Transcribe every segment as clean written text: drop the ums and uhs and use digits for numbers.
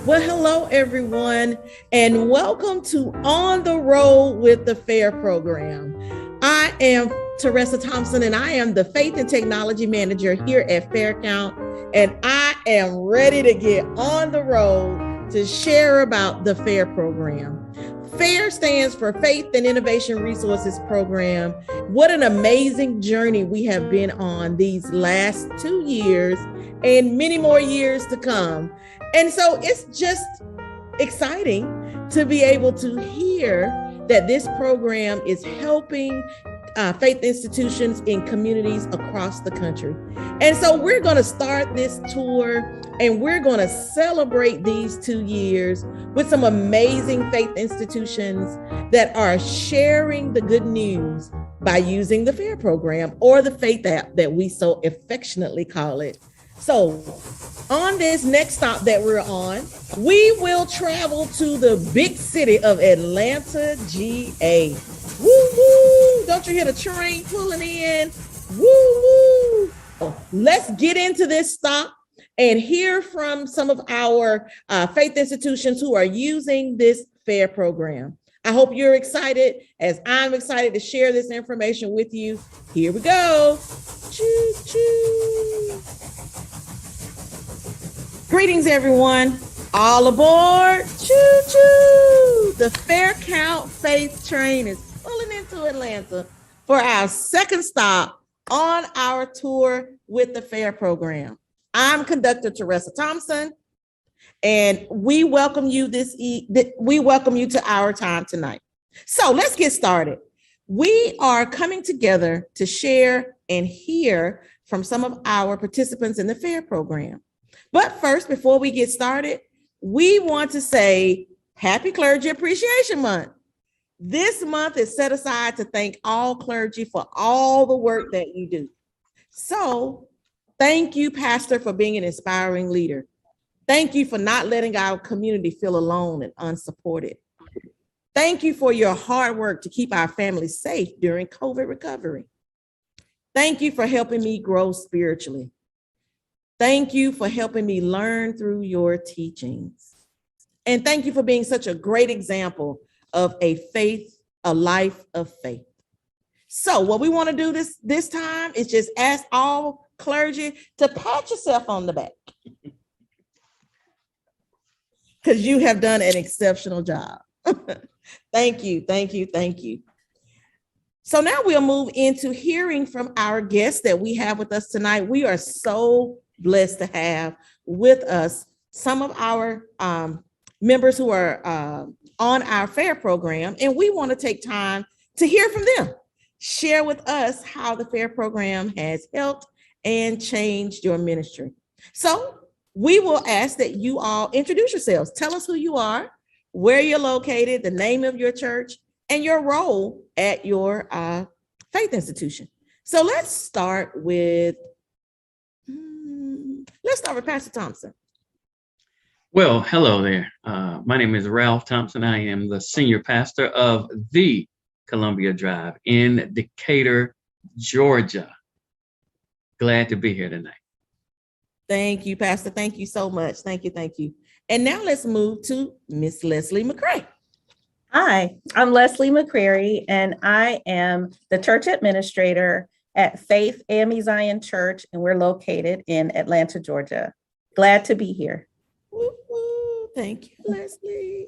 Well, hello, everyone, and welcome to On the Road with the FAIR program. I am Teresa Thompson, and I am the Faith and Technology Manager here at Fair Count, and I am ready to get on the road to share about the FAIR program. FAIR stands for Faith and Innovation Resources Program. What an amazing journey we have been on these last 2 years and many more years to come. And so it's just exciting to be able to hear that this program is helping faith institutions in communities across the country. And so we're going to start this tour and we're going to celebrate these 2 years with some amazing faith institutions that are sharing the good news by using the FAIR program, or the Faith app that we so affectionately call it. So on this next stop that we're on, we will travel to the big city of Atlanta, GA. Woo woo! Don't you hear the train pulling in? Woo woo! Let's get into this stop and hear from some of our faith institutions who are using this FAIR program. I hope you're excited as I'm excited to share this information with you. Here we go. Choo choo. Greetings, everyone. All aboard. Choo choo. The Fair Count Faith train is pulling into Atlanta for our second stop on our tour with the FAIR program. I'm conductor Teresa Thompson, and we welcome you to our time tonight. So let's get started. We are coming together to share and hear from some of our participants in the FAIR program. But first, before we get started, we want to say Happy Clergy Appreciation Month. This month is set aside to thank all clergy for all the work that you do. So thank you, Pastor, for being an inspiring leader. Thank you for not letting our community feel alone and unsupported. Thank you for your hard work to keep our families safe during COVID recovery. Thank you for helping me grow spiritually. Thank you for helping me learn through your teachings. And thank you for being such a great example of a life of faith. So what we want to do this time is just ask all clergy to pat yourself on the back, because you have done an exceptional job. Thank you, thank you, thank you. So now we'll move into hearing from our guests that we have with us tonight. We are so blessed to have with us some of our members who are on our FAIR program, and we want to take time to hear from them. Share with us how the FAIR program has helped and changed your ministry. So we will ask that you all introduce yourselves. Tell us who you are, where you're located, the name of your church, and your role at your faith institution. So let's start with Pastor Thompson. Well, hello there. My name is Ralph Thompson. I am the senior pastor of the Columbia Drive in Decatur, Georgia. Glad to be here tonight. Thank you, Pastor. Thank you so much. Thank you. Thank you. And now let's move to Miss Leslie McCray. Hi, I'm Leslie McCrary, and I am the church administrator at Faith AME Zion Church, and we're located in Atlanta, Georgia. Glad to be here. Woo-hoo. Thank you, Leslie.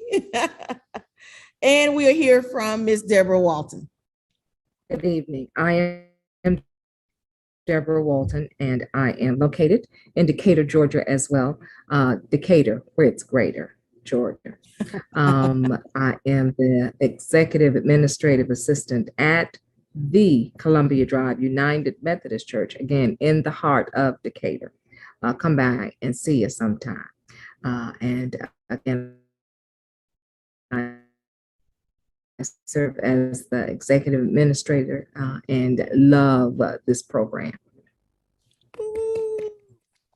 And we'll hear from Miss Deborah Walton. Good evening. I am Deborah Walton, and I am located in Decatur, Georgia as well. Decatur, where it's greater, Georgia. I am the executive administrative assistant at the Columbia Drive United Methodist Church, again, in the heart of Decatur. Come by and see us sometime. And again, I serve as the executive administrator and love this program.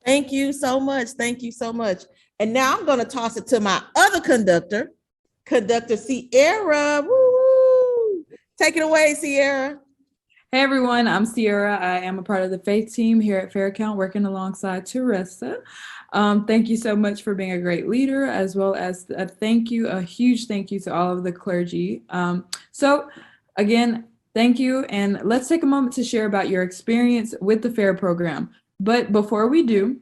Thank you so much. Thank you so much. And now I'm going to toss it to my other conductor, Conductor Sierra. Woo! Take it away, Sierra. Hey everyone, I'm Sierra. I am a part of the faith team here at Fair Count, working alongside Teresa. Thank you so much for being a great leader, as well as a huge thank you to all of the clergy. So again, thank you, and let's take a moment to share about your experience with the FAIR program. But before we do,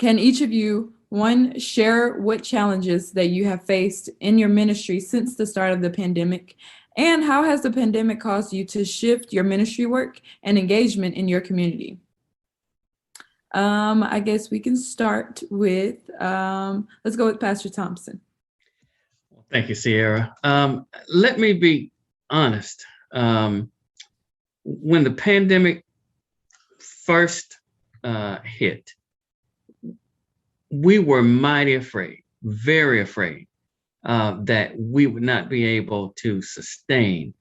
can each of you, one, share what challenges that you have faced in your ministry since the start of the pandemic? And how has the pandemic caused you to shift your ministry work and engagement in your community? I guess we can start with, let's go with Pastor Thompson. Thank you, Sierra. Let me be honest. When the pandemic first hit, we were mighty afraid, very afraid that we would not be able to sustain.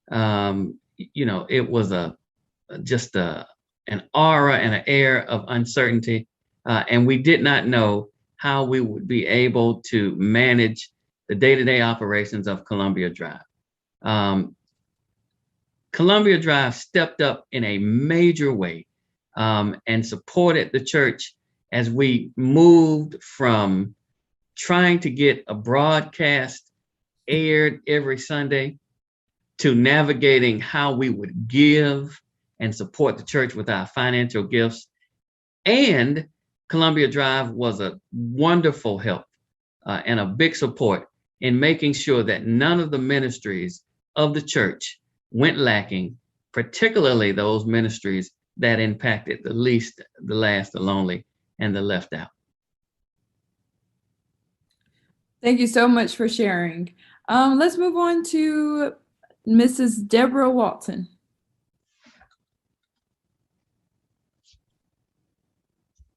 It was just an aura and an air of uncertainty, and we did not know how we would be able to manage the day-to-day operations of Columbia Drive. Columbia Drive stepped up in a major way and supported the church as we moved from trying to get a broadcast aired every Sunday to navigating how we would give and support the church with our financial gifts. And Columbia Drive was a wonderful help and a big support in making sure that none of the ministries of the church went lacking, particularly those ministries that impacted the least, the last, the lonely, and the left out. Thank you so much for sharing. Let's move on to Mrs. Deborah Walton.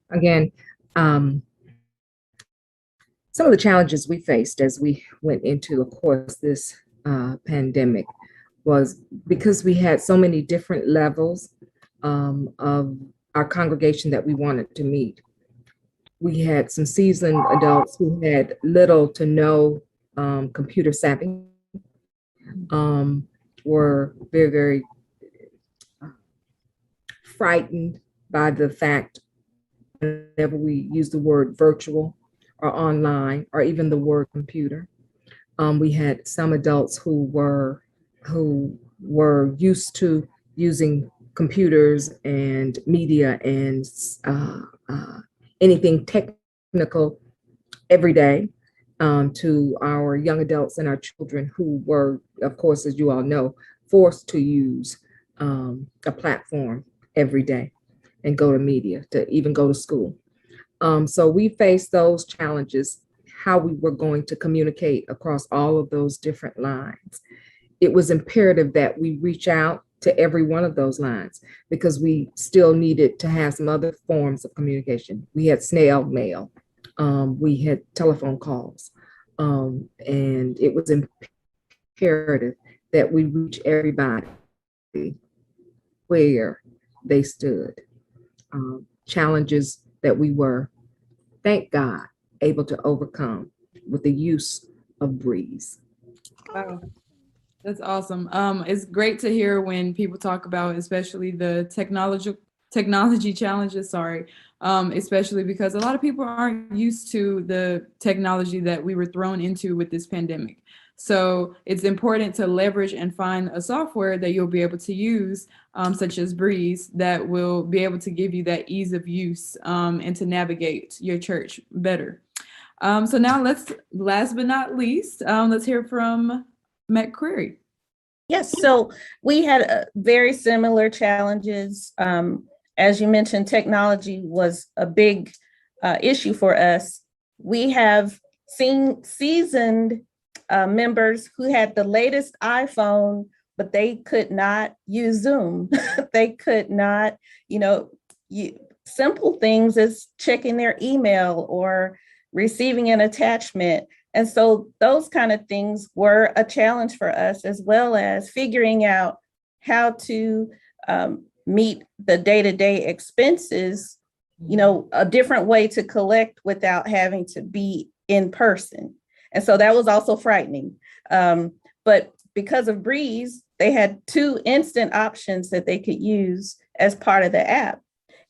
Again, some of the challenges we faced as we went into, of course, this pandemic was because we had so many different levels of our congregation that we wanted to meet. We had some seasoned adults who had little to no computer savvy, were very, very frightened by the fact whenever we use the word virtual or online or even the word computer. We had some adults who were used to using computers and media and anything technical every day, to our young adults and our children who were, of course, as you all know, forced to use a platform every day and go to media, to even go to school. So we faced those challenges, how we were going to communicate across all of those different lines. It was imperative that we reach out to every one of those lines because we still needed to have some other forms of communication. We had snail mail, we had telephone calls, and it was imperative that we reach everybody where they stood. Challenges that we were, thank God, able to overcome with the use of Breeze. Wow. That's awesome. It's great to hear when people talk about, especially the technology challenges, especially because a lot of people aren't used to the technology that we were thrown into with this pandemic. So it's important to leverage and find a software that you'll be able to use, such as Breeze, that will be able to give you that ease of use and to navigate your church better. So now last but not least, let's hear from McCreary. Yes, so we had very similar challenges. As you mentioned, technology was a big issue for us. We have seen seasoned members who had the latest iPhone, but they could not use Zoom. They could not, simple things as checking their email or receiving an attachment. And so those kind of things were a challenge for us, as well as figuring out how to meet the day-to-day expenses, a different way to collect without having to be in person. And so that was also frightening. But because of Breeze, they had 2 instant options that they could use as part of the app.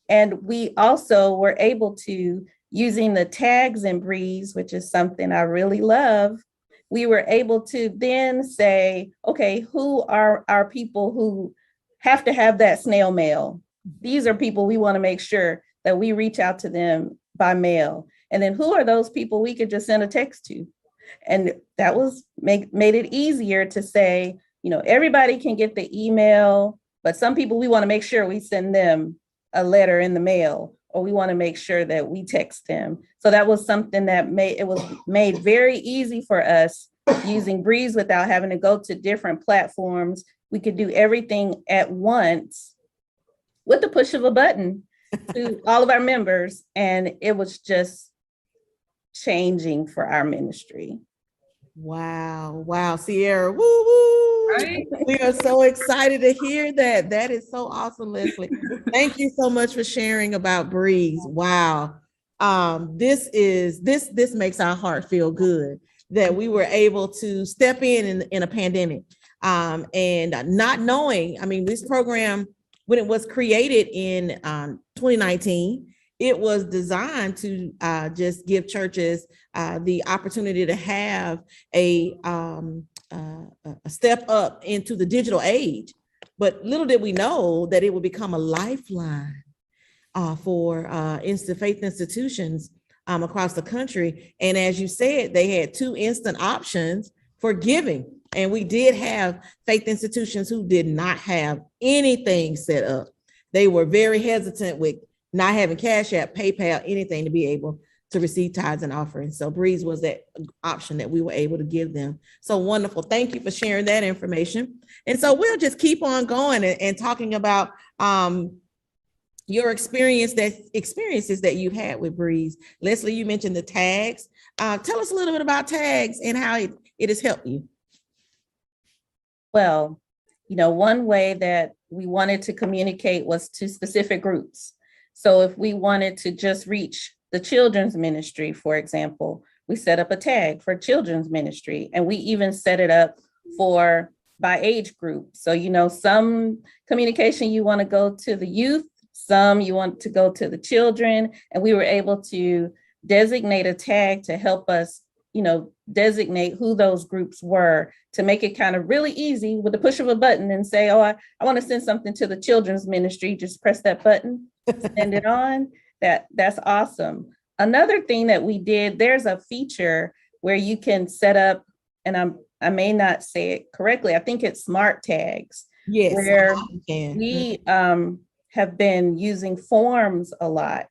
And we also were able to, using the tags in Breeze, which is something I really love, we were able to then say, okay, who are our people who have to have that snail mail? These are people we want to make sure that we reach out to them by mail. And then who are those people we could just send a text to? And that was made it easier to say, everybody can get the email, but some people we want to make sure we send them a letter in the mail, or we want to make sure that we text them. So that was something that was made very easy for us using Breeze without having to go to different platforms. We could do everything at once with the push of a button to all of our members. And it was just changing for our ministry. Wow. Wow. Sierra. Woo woo. Right? We are so excited to hear that. That is so awesome, Leslie. Thank you so much for sharing about Breeze. Wow. This makes our heart feel good that we were able to step in a pandemic. And not knowing, this program, when it was created in 2019, it was designed to just give churches the opportunity to have a step up into the digital age. But little did we know that it would become a lifeline for faith institutions across the country. And as you said, they had 2 instant options for giving. And we did have faith institutions who did not have anything set up. They were very hesitant with not having Cash App, PayPal, anything to be able to receive tithes and offerings. So Breeze was that option that we were able to give them. So wonderful. Thank you for sharing that information. And so we'll just keep on going and talking about your experiences that you've had with Breeze. Leslie, you mentioned the tags. Tell us a little bit about tags and how it has helped you. Well, one way that we wanted to communicate was to specific groups. So if we wanted to just reach the children's ministry, for example, we set up a tag for children's ministry, and we even set it up by age group. So, some communication you want to go to the youth, some you want to go to the children, and we were able to designate a tag to help us, designate who those groups were, to make it kind of really easy with the push of a button and say, oh, I want to send something to the children's ministry. Just press that button, send it on. That's awesome. Another thing that we did, there's a feature where you can set up, and I may not say it correctly, I think it's smart tags. Yes, where we have been using forms a lot.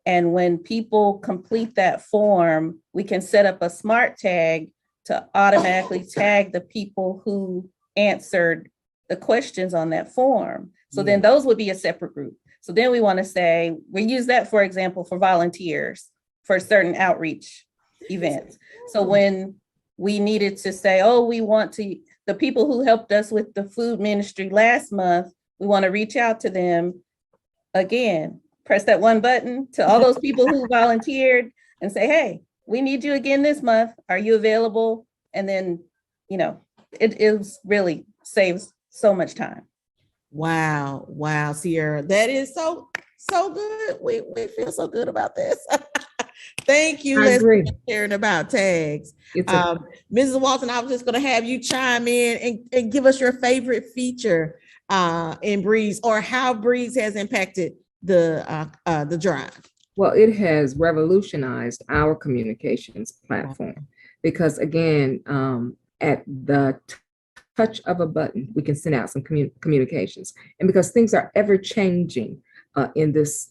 And when people complete that form, we can set up a smart tag to automatically tag the people who answered the questions on that form. So then those would be a separate group. So then we want to say, we use that, for example, for volunteers for certain outreach events. So when we needed to say, oh, we want the people who helped us with the food ministry last month, we want to reach out to them again. Press that one button to all those people who volunteered and say, hey, we need you again this month. Are you available? And then, it really saves so much time. Wow. Wow, Sierra. That is so good. We feel so good about this. Thank you, Leslie, for sharing about tags. Mrs. Walton, I was just going to have you chime in and give us your favorite feature in Breeze, or how Breeze has impacted the drive. Well, it has revolutionized our communications platform because, again, at the touch of a button, we can send out some communications. And because things are ever changing in this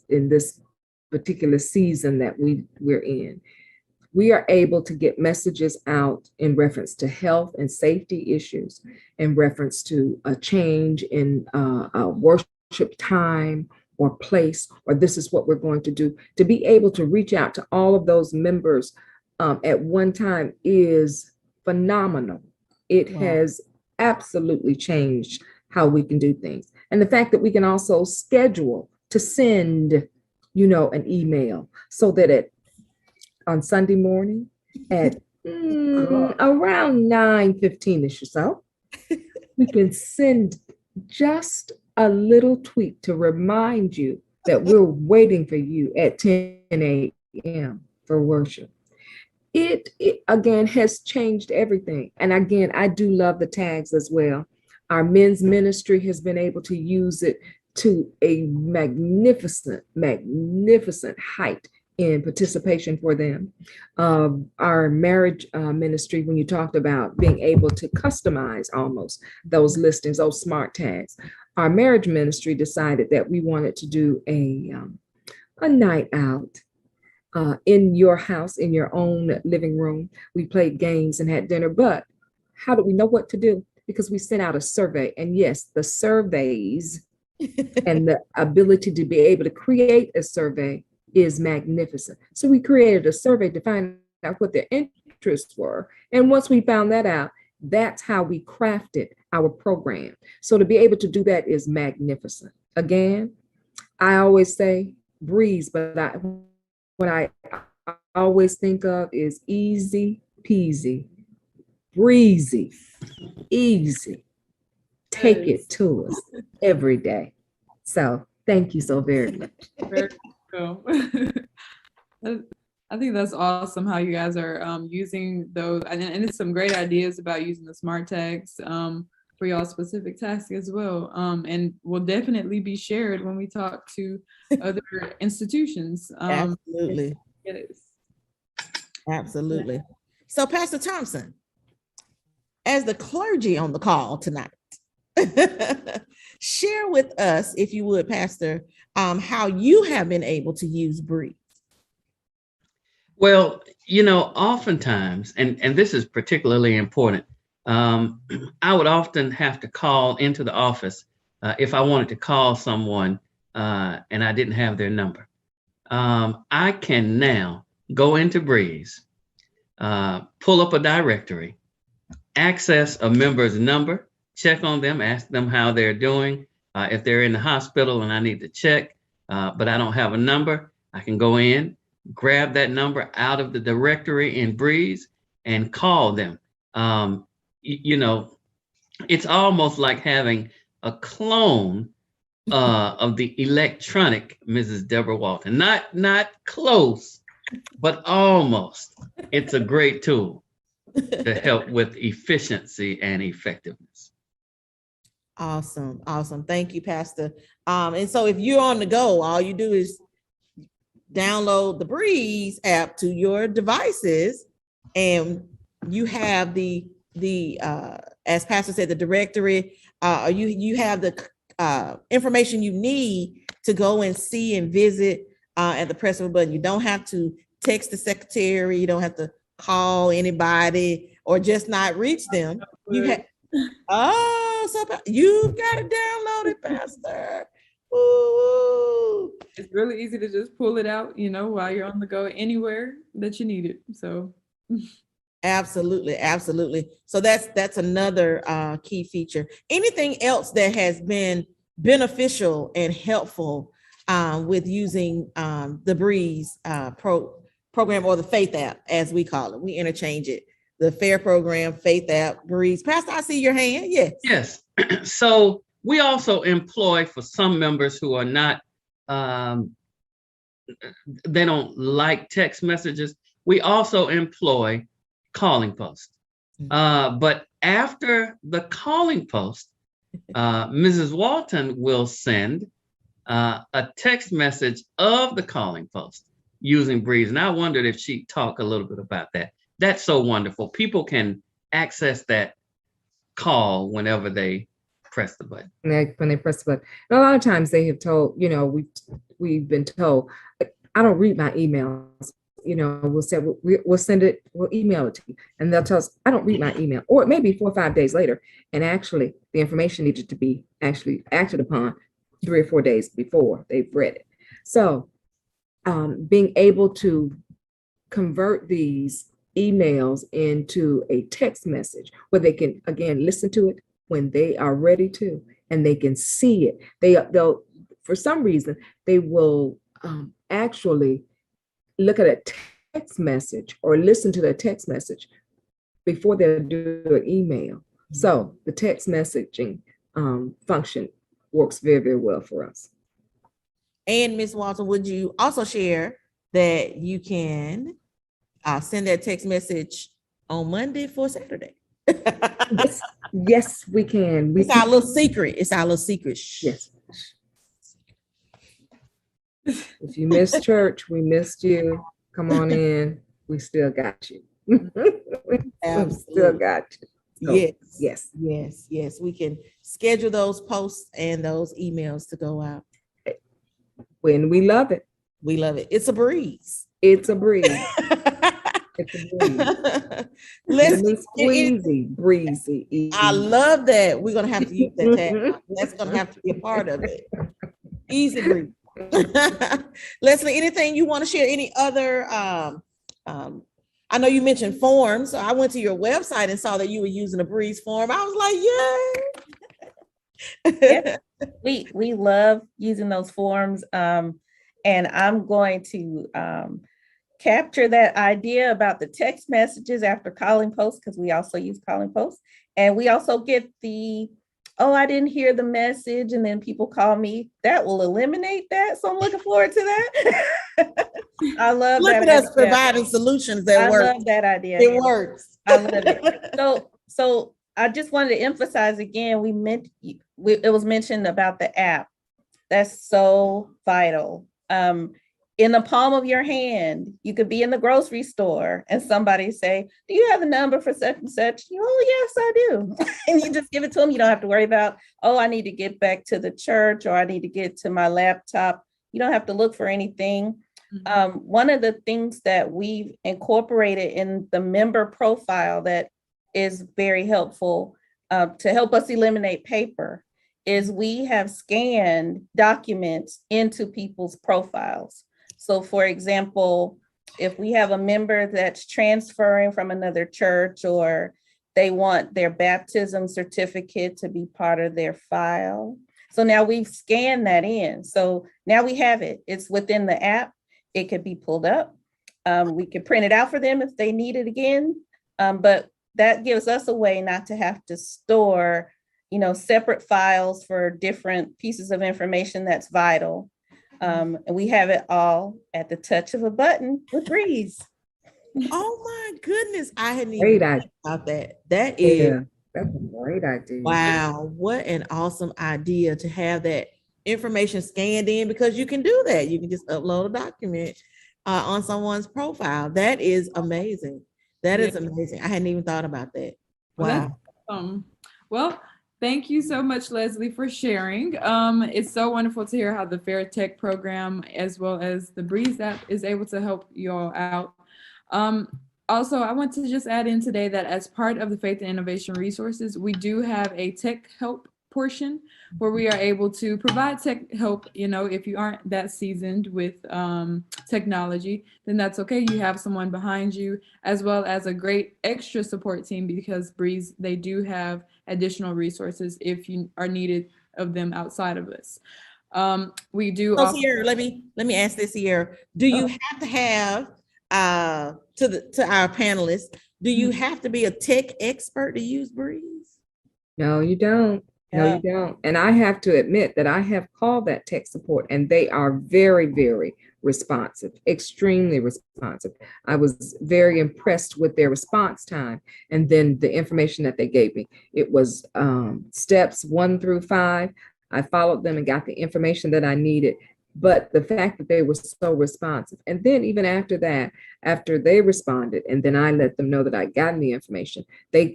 particular season that we're in, we are able to get messages out in reference to health and safety issues, in reference to a change in worship time or place, or this is what we're going to do. To be able to reach out to all of those members at one time is phenomenal. It has absolutely changed how we can do things. And the fact that we can also schedule to send, an email, so that on Sunday morning at around 9:15ish or so, we can send just a little tweet to remind you that we're waiting for you at 10 a.m. for worship. It again has changed everything. And again, I do love the tags as well. Our men's ministry has been able to use it to a magnificent, magnificent height in participation for them. Our marriage ministry, when you talked about being able to customize almost those listings, those smart tags, our marriage ministry decided that we wanted to do a night out in your house, in your own living room. We played games and had dinner, but how do we know what to do? Because we sent out a survey, and yes, the surveys and the ability to be able to create a survey is magnificent. So we created a survey to find out what their interests were. And once we found that out, that's how we crafted our program. So to be able to do that is magnificent. Again, I always say breeze, but what I always think of is easy peasy, breezy, easy. Take it to us every day. So thank you so very much. Very cool. I think that's awesome how you guys are using those, and it's some great ideas about using the smart tags for y'all specific tasks as well, and will definitely be shared when we talk to other institutions. Absolutely. It is. Absolutely. So Pastor Thompson, as the clergy on the call tonight, share with us, if you would, Pastor, how you have been able to use Breathe. Well, oftentimes, and this is particularly important, I would often have to call into the office if I wanted to call someone and I didn't have their number. I can now go into Breeze, pull up a directory, access a member's number, check on them, ask them how they're doing. If they're in the hospital and I need to check, but I don't have a number, I can go in, grab that number out of the directory in Breeze and call them. It's almost like having a clone of the electronic Mrs. Deborah Walton. Not close, but almost. It's a great tool to help with efficiency and effectiveness. Awesome. Awesome. Thank you, Pastor. And so if you're on the go, all you do is download the Breeze app to your devices, and you have the as Pastor said, the directory, you have the information you need to go and see and visit at the press of a button. You don't have to text the secretary, you don't have to call anybody or just not reach them. You have so you gotta download it, Pastor. Ooh. It's really easy to just pull it out, while you're on the go anywhere that you need it. So absolutely. So that's another key feature. Anything else that has been beneficial and helpful with using the Breeze program, or the Faith app, as we call it? We interchange it. The FAIR program, Faith app, Breeze. Pastor, I see your hand. Yes. So we also employ, for some members who are not, they don't like text messages, we also employ calling post. But after the calling post, Mrs. Walton will send a text message of the calling post using Breeze. And I wondered if she'd talk a little bit about that. That's so wonderful. People can access that call whenever they press the button. When they press the button. And a lot of times they have told, we've been told, I don't read my emails. We'll send it, we'll email it to you. And they'll tell us, I don't read my email. Or it may be 4 or 5 days later. And actually the information needed to be actually acted upon 3 or 4 days before they've read it. So being able to convert these emails into a text message where they can, again, listen to it when they are ready to, and they can see it. They'll, for some reason, they will actually look at a text message or listen to the text message before they do an email. So the text messaging function works very, very well for us. And Ms. Walton, would you also share that you can send that text message on Monday for Saturday? Yes, yes, we can. It's our little secret. It's our little secret. Shh. Yes. If you missed church, we missed you. Come on in. We still got you. We still got you. So, Yes. Yes. Yes. Yes. We can schedule those posts and those emails to go out. When we love it. We love it. It's a breeze. It's a breeze. It's a breeze. Listen, squeezy, breezy. Easy. I love that. We're gonna have to use that tag. That's gonna have to be a part of it. Easy breeze. Leslie, anything you want to share? Any other? I know you mentioned forms. So I went to your website and saw that you were using a breeze form. I was like, yeah. We love using those forms. And I'm going to capture that idea about the text messages after calling posts, because we also use calling posts. And we also get the, oh, I didn't hear the message, and then people call me. That will eliminate that. So I'm looking forward to that. I love look that. Look at us providing solutions that work. I love that idea. It works. I love it. So I just wanted to emphasize again, it was mentioned about the app. That's so vital. In the palm of your hand, you could be in the grocery store and somebody say, do you have a number for such and such? Oh, yes, I do. And you just give it to them. You don't have to worry about, oh, I need to get back to the church, or I need to get to my laptop. You don't have to look for anything. Mm-hmm. One of the things that we've incorporated in the member profile that is very helpful to help us eliminate paper is we have scanned documents into people's profiles. So for example, if we have a member that's transferring from another church, or they want their baptism certificate to be part of their file. So now we've scanned that in. So now we have it. It's within the app. It could be pulled up. We could print it out for them if they need it again. But that gives us a way not to have to store, separate files for different pieces of information that's vital. And we have it all at the touch of a button with Breeze. Oh my goodness. I hadn't even thought about that. That's a great idea. Wow. What an awesome idea to have that information scanned in, because you can do that. You can just upload a document on someone's profile. That is amazing. That is amazing. I hadn't even thought about that. Wow. Well, thank you so much, Leslie, for sharing. It's so wonderful to hear how the Fair Tech program, as well as the Breeze app, is able to help you all out. Also, I want to just add in today that as part of the Faith and Innovation Resources, we do have a tech help portion where we are able to provide tech help. If you aren't that seasoned with technology, then that's okay. You have someone behind you, as well as a great extra support team, because Breeze, they do have additional resources if you are needed of them outside of this. We do. So Sierra, let me ask this here. Do you have to have to our panelists, do you have to be a tech expert to use Breeze? No, you don't. No, you don't. And I have to admit that I have called that tech support, and they are very, very responsive, extremely responsive. I was very impressed with their response time. And then the information that they gave me, it was steps 1 through 5. I followed them and got the information that I needed. But the fact that they were so responsive, and then even after that, after they responded, and then I let them know that I'd gotten the information, they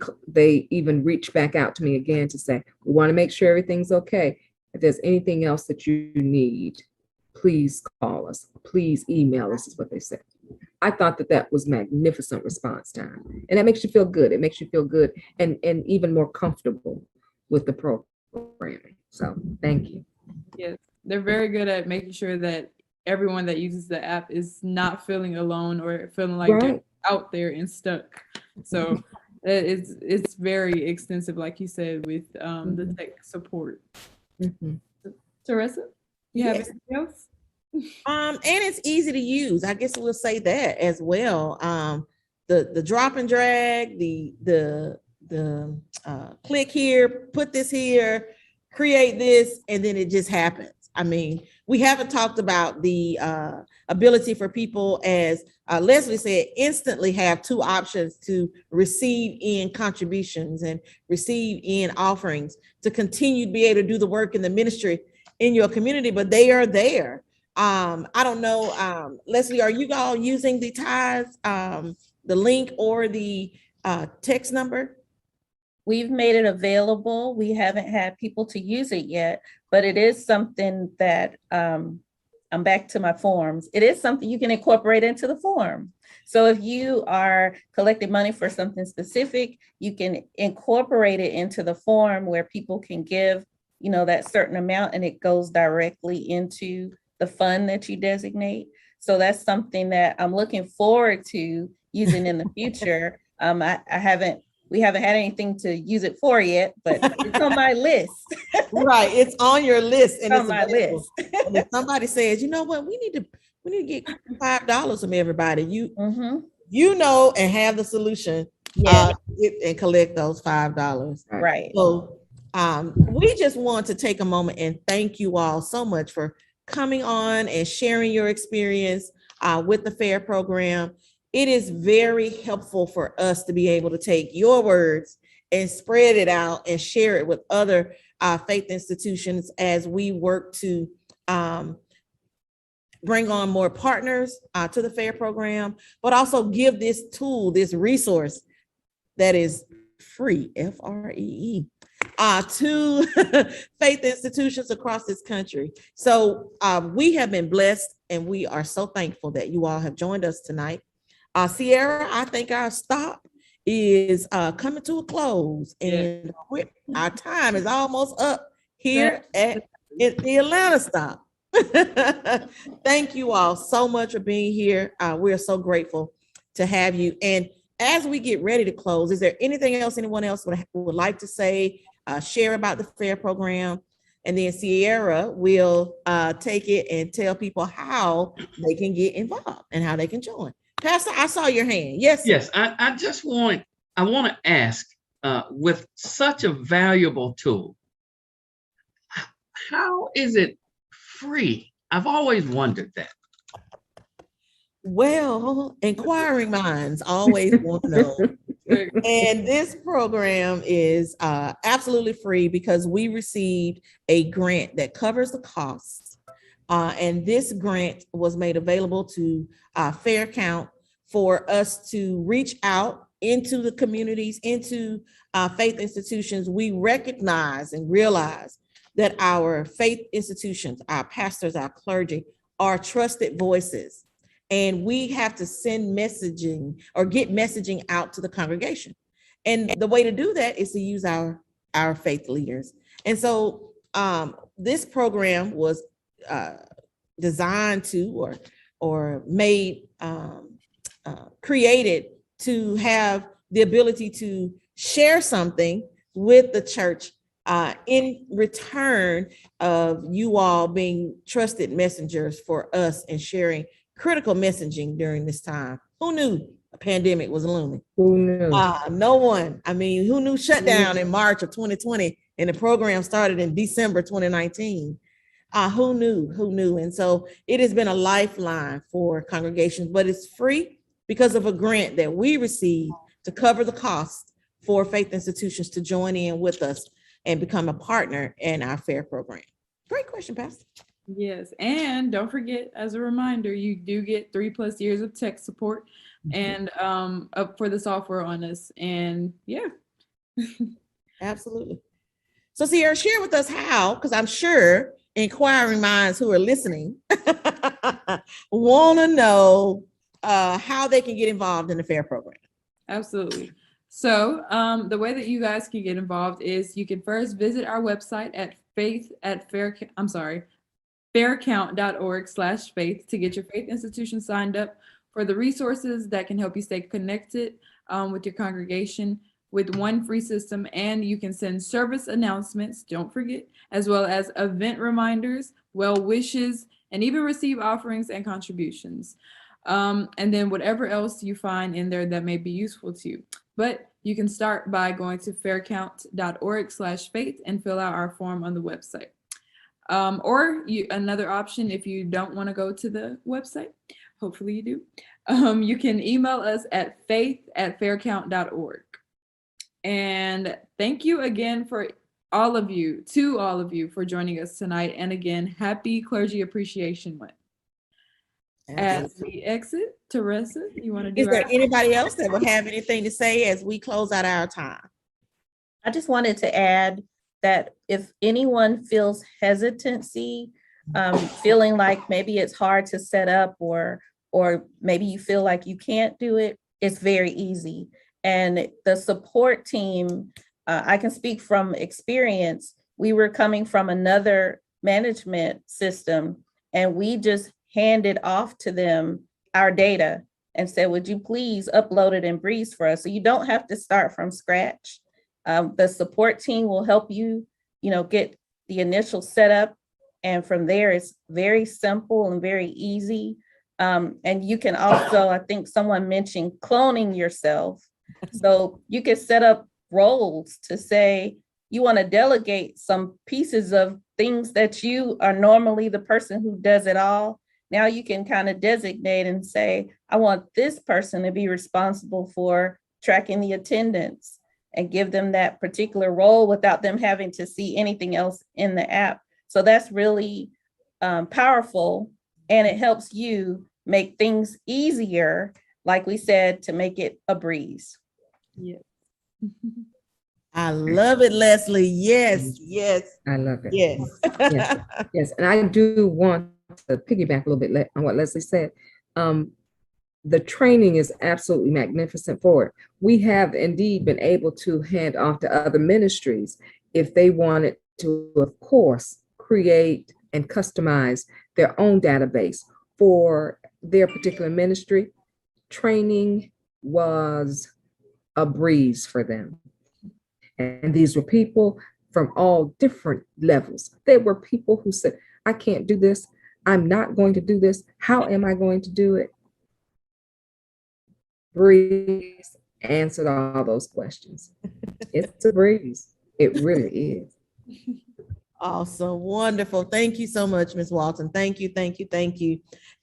even reached back out to me again to say, we want to make sure everything's okay. If there's anything else that you need, please call us, please email us, is what they said. I thought that was magnificent response time. And that makes you feel good. It makes you feel good and even more comfortable with the programming. So thank you. Yes. They're very good at making sure that everyone that uses the app is not feeling alone or feeling like they're out there and stuck. So it's very extensive, like you said, with the tech support. Teresa, you have anything else? And it's easy to use. I guess we'll say that as well. The drop and drag, the click here, put this here, create this, and then it just happens. I mean, we haven't talked about the ability for people, as Leslie said, instantly have two options to receive in contributions and receive in offerings to continue to be able to do the work in the ministry in your community, but they are there. I don't know, Leslie, are you all using the ties, the link or the text number? We've made it available. We haven't had people to use it yet, but it is something that I'm back to my forms. It is something you can incorporate into the form. So if you are collecting money for something specific, you can incorporate it into the form where people can give, you know, that certain amount, and it goes directly into the fund that you designate. So that's something that I'm looking forward to using in the future. We haven't had anything to use it for yet, but it's on my list. Right, it's on your list, and on my list. And if somebody says, you know what, we need to get $5 from everybody, you know, and have the solution, and collect those $5. Right. So we just want to take a moment and thank you all so much for coming on and sharing your experience with the FAIR program. It is very helpful for us to be able to take your words and spread it out and share it with other faith institutions as we work to bring on more partners to the FAIR program, but also give this tool, this resource that is free, F-R-E-E, to faith institutions across this country. So we have been blessed, and we are so thankful that you all have joined us tonight. Sierra, I think our stop is coming to a close, and our time is almost up here at the Atlanta stop. Thank you all so much for being here. We're so grateful to have you. And as we get ready to close, is there anything else anyone else would like to say, share about the FAIR program? And then Sierra will take it and tell people how they can get involved and how they can join. Pastor, I saw your hand. Yes. Yes, I just want to ask, with such a valuable tool, how is it free? I've always wondered that. Well, inquiring minds always want to know. And this program is absolutely free because we received a grant that covers the costs. And this grant was made available to Fair Count for us to reach out into the communities, into faith institutions. We recognize and realize that our faith institutions, our pastors, our clergy are trusted voices. And we have to send messaging or get messaging out to the congregation. And the way to do that is to use our faith leaders. And so this program was designed to or made created to have the ability to share something with the church in return of you all being trusted messengers for us and sharing critical messaging during this time. Who knew a pandemic was looming? Who knew? No one. I mean, who knew shutdown in March of 2020 and the program started in December 2019? Who knew? Who knew? And so it has been a lifeline for congregations, but it's free because of a grant that we received to cover the cost for faith institutions to join in with us and become a partner in our FAIR program. Great question, Pastor. Yes, and don't forget, as a reminder, you do get 3+ years of tech support and up for the software on us. And yeah. Absolutely. So Sierra, share with us how, because I'm sure inquiring minds who are listening want to know how they can get involved in the FAIR program. Absolutely. So the way that you guys can get involved is you can first visit our website at faircount.org/faith to get your faith institution signed up for the resources that can help you stay connected with your congregation with one free system. And you can send service announcements, don't forget, as well as event reminders, well wishes, and even receive offerings and contributions. And then whatever else you find in there that may be useful to you. But You can start by going to faircount.org/faith and fill out our form on the website. Another option, if you don't want to go to the website, hopefully you do, you can email us at faith@faircount.org. And thank you again to all of you for joining us tonight. And again, happy Clergy Appreciation Month. As we exit, Teresa, you want to do Is there anybody else that will have anything to say as we close out our time? I just wanted to add that if anyone feels hesitancy, feeling like maybe it's hard to set up or maybe you feel like you can't do it, it's very easy. And the support team, I can speak from experience. We were coming from another management system and we just handed off to them our data and said, would you please upload it in Breeze for us? So you don't have to start from scratch. The support team will help you, get the initial setup. And from there, it's very simple and very easy. And you can also, I think someone mentioned cloning yourself. So you can set up roles to say, you want to delegate some pieces of things that you are normally the person who does it all. Now you can kind of designate and say, I want this person to be responsible for tracking the attendance and give them that particular role without them having to see anything else in the app. So that's really powerful, and it helps you make things easier, like we said, to make it a breeze. Yeah. I love it, Leslie. Yes. I love it. Yes. Yes. And I do want to piggyback a little bit on what Leslie said. The training is absolutely magnificent for it. We have indeed been able to hand off to other ministries if they wanted to, of course, create and customize their own database for their particular ministry. Training was a breeze for them. And these were people from all different levels. There were people who said, I can't do this. I'm not going to do this. How am I going to do it? Breeze answered all those questions. It's a breeze. It really is. Awesome. Wonderful. Thank you so much, Ms. Walton. Thank you.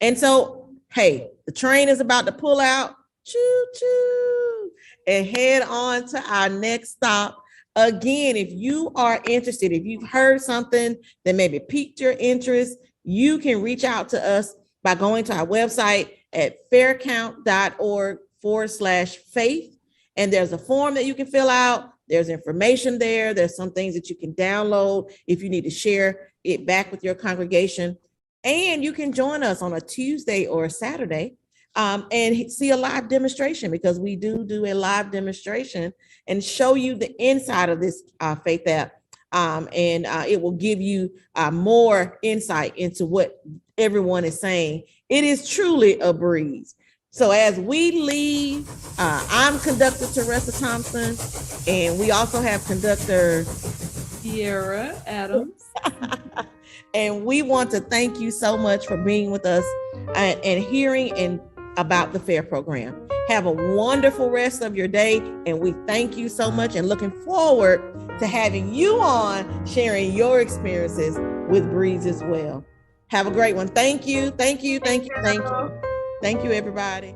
And so, hey, the train is about to pull out. Choo choo. And head on to our next stop. Again, if you are interested, if you've heard something that maybe piqued your interest, you can reach out to us by going to our website at faircount.org/faith. And there's a form that you can fill out. There's information there. There's some things that you can download if you need to share it back with your congregation. And you can join us on a Tuesday or a Saturday and see a live demonstration, because we do a live demonstration and show you the inside of this faith app. And it will give you more insight into what everyone is saying. It is truly a breeze. So as we leave, I'm conductor Teresa Thompson, and we also have conductor Sierra Adams. And we want to thank you so much for being with us and hearing about the FAIR program. Have a wonderful rest of your day, and we thank you so much and looking forward to having you on sharing your experiences with Breeze as well. Have a great one. Thank you, everybody.